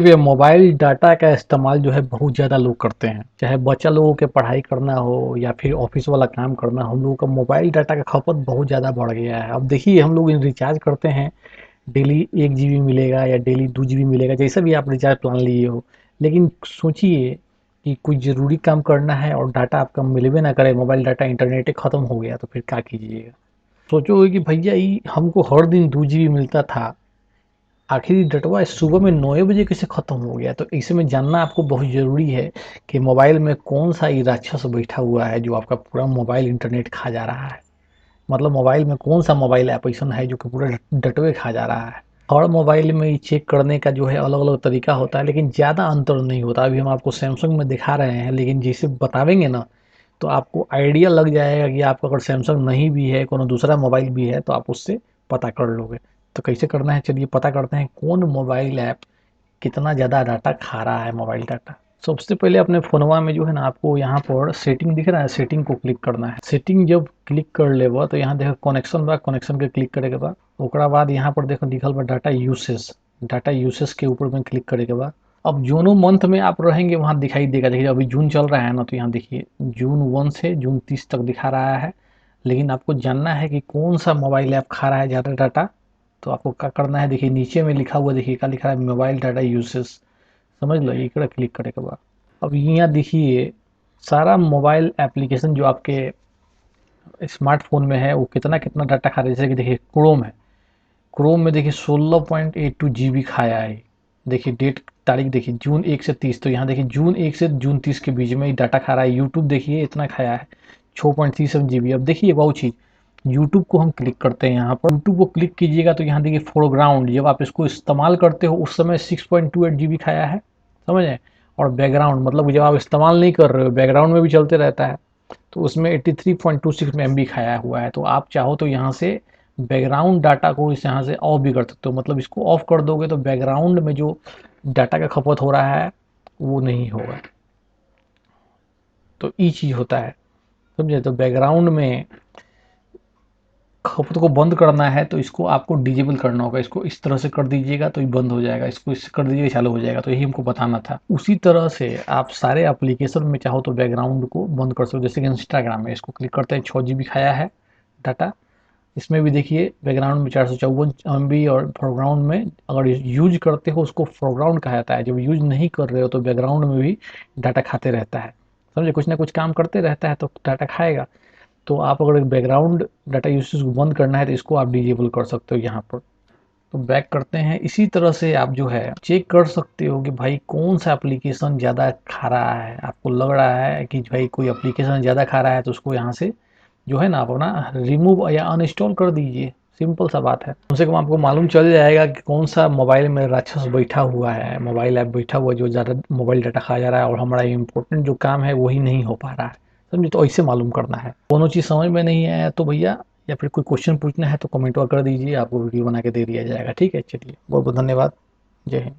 ये mobile data का इस्तेमाल जो है बहुत ज़्यादा लोग करते हैं, चाहे बच्चा लोगों के पढ़ाई करना हो या फिर ऑफिस वाला काम करना हो। हम लोगों का मोबाइल डाटा का खपत बहुत ज़्यादा बढ़ गया है। अब देखिए हम लोग रिचार्ज करते हैं, डेली 1 GB मिलेगा या डेली 2 GB मिलेगा, जैसा भी आप रिचार्ज प्लान लिए हो। लेकिन सोचिए कि कोई ज़रूरी काम करना है और डाटा आपका मिलबे ना करे, मोबाइल डाटा इंटरनेट ही ख़त्म हो गया तो फिर क्या कीजिएगा। सोचो कि भैया ये हमको हर दिन 2 GB मिलता था, आखिरी डटवा सुबह में 9 बजे कैसे ख़त्म हो गया। तो ऐसे में जानना आपको बहुत ज़रूरी है कि मोबाइल में कौन सा ये राक्षस बैठा हुआ है जो आपका पूरा मोबाइल इंटरनेट खा जा रहा है। मतलब मोबाइल में कौन सा मोबाइल एप्लीकेशन है जो कि पूरा डटवे खा जा रहा है। हर मोबाइल में ये चेक करने का जो है अलग अलग तरीका होता है, लेकिन ज़्यादा अंतर नहीं होता। अभी हम आपको सैमसंग में दिखा रहे हैं, लेकिन जैसे बतावेंगे ना तो आपको आइडिया लग जाएगा कि आपका अगर सैमसंग नहीं भी है, कोनो दूसरा मोबाइल भी है, तो आप उससे पता कर लोगे। तो कैसे करना है, चलिए पता करते हैं कौन मोबाइल ऐप कितना ज़्यादा डाटा खा रहा है मोबाइल डाटा। सबसे पहले अपने फ़ोनवा में जो है ना, आपको यहाँ पर सेटिंग दिख रहा है, सेटिंग को क्लिक करना है। सेटिंग जब क्लिक कर लेबा तो यहाँ देखो कनेक्शन बा, कनेक्शन के क्लिक करे के बाद ओकरा बाद यहाँ पर देखो लिखल बा डाटा यूसेज। डाटा यूसेज के ऊपर में क्लिक करे के बाद अब जूनो मंथ में आप रहेंगे वहाँ दिखाई देगा। देखिए अभी जून चल रहा है ना, तो यहाँ देखिए जून 1 से जून 30 तक दिखा रहा है। लेकिन आपको जानना है कि कौन सा मोबाइल ऐप खा रहा है ज़्यादा डाटा। तो आपको क्या करना है, देखिए नीचे में लिखा हुआ, देखिए क्या लिखा है, मोबाइल डाटा यूसेज। समझ लो, ये क्लिक करे के बाद अब यहाँ देखिए सारा मोबाइल एप्लीकेशन जो आपके स्मार्टफोन में है वो कितना कितना डाटा खा रहा है। जैसे कि देखिए क्रोम है, क्रोम में देखिए 16.82 GB खाया है। देखिए डेट तारीख देखिए जून 1 से 30, तो यहाँ देखिए जून 1 से जून 30 के बीच में डाटा खा रहा है। यूट्यूब देखिए इतना खाया है 6.37 GB। अब देखिए बहुत चीज़, यूट्यूब को हम क्लिक करते हैं, यहाँ पर यूट्यूब को क्लिक कीजिएगा तो यहाँ देखिए फोरग्राउंड, जब आप इसको इस्तेमाल करते हो उस समय 6.28 GB खाया है, समझे। और बैकग्राउंड मतलब जब आप इस्तेमाल नहीं कर रहे हो, बैकग्राउंड में भी चलते रहता है, तो उसमें 83.26 MB खाया हुआ है। तो आप चाहो तो यहाँ से बैकग्राउंड डाटा को इस यहाँ से ऑफ भी कर सकते हो। मतलब इसको ऑफ कर दोगे तो बैकग्राउंड में जो डाटा का खपत हो रहा है वो नहीं होगा। तो ये चीज़ होता है, समझे। तो बैकग्राउंड में खपत को बंद करना है तो इसको आपको डिजेबल करना होगा। इसको इस तरह से कर दीजिएगा तो ये बंद हो जाएगा, इसको इससे कर दीजिएगा चालू हो जाएगा। तो यही हमको बताना था। उसी तरह से आप सारे एप्लीकेशन में चाहो तो बैकग्राउंड को बंद कर सकते हो। जैसे कि इंस्टाग्राम है, इसको क्लिक करते हैं, 6 GB खाया है डाटा। इसमें भी देखिए बैकग्राउंड में 454 MB, और फोरग्राउंड में अगर यूज करते हो उसको फोरग्राउंड कहा जाता है। जब यूज नहीं कर रहे हो तो बैकग्राउंड में भी डाटा खाते रहता है, समझे। कुछ ना कुछ काम करते रहता है तो डाटा खाएगा। तो आप अगर बैकग्राउंड डाटा यूसेज को बंद करना है तो इसको आप डिजेबल कर सकते हो यहाँ पर। तो बैक करते हैं। इसी तरह से आप जो है चेक कर सकते हो कि भाई कौन सा एप्लीकेशन ज़्यादा खा रहा है। आपको लग रहा है कि भाई कोई एप्लीकेशन ज़्यादा खा रहा है तो उसको यहाँ से जो है ना अपना रिमूव या अनइंस्टॉल कर दीजिए। सिंपल सा बात है। कम से कम आपको मालूम चल जाएगा कि कौन सा मोबाइल में राक्षस बैठा हुआ है, मोबाइल ऐप बैठा हुआ है जो ज़्यादा मोबाइल डाटा खा जा रहा है और हमारा इम्पोर्टेंट जो काम है वही नहीं हो पा रहा है, समझे। तो ऐसे मालूम करना है। दोनों चीज़ समझ में नहीं आया तो भैया या फिर कोई क्वेश्चन पूछना है तो कमेंट कर दीजिए, आपको वीडियो बना के दे दिया जाएगा। ठीक है, चलिए बहुत बहुत धन्यवाद। जय हिंद।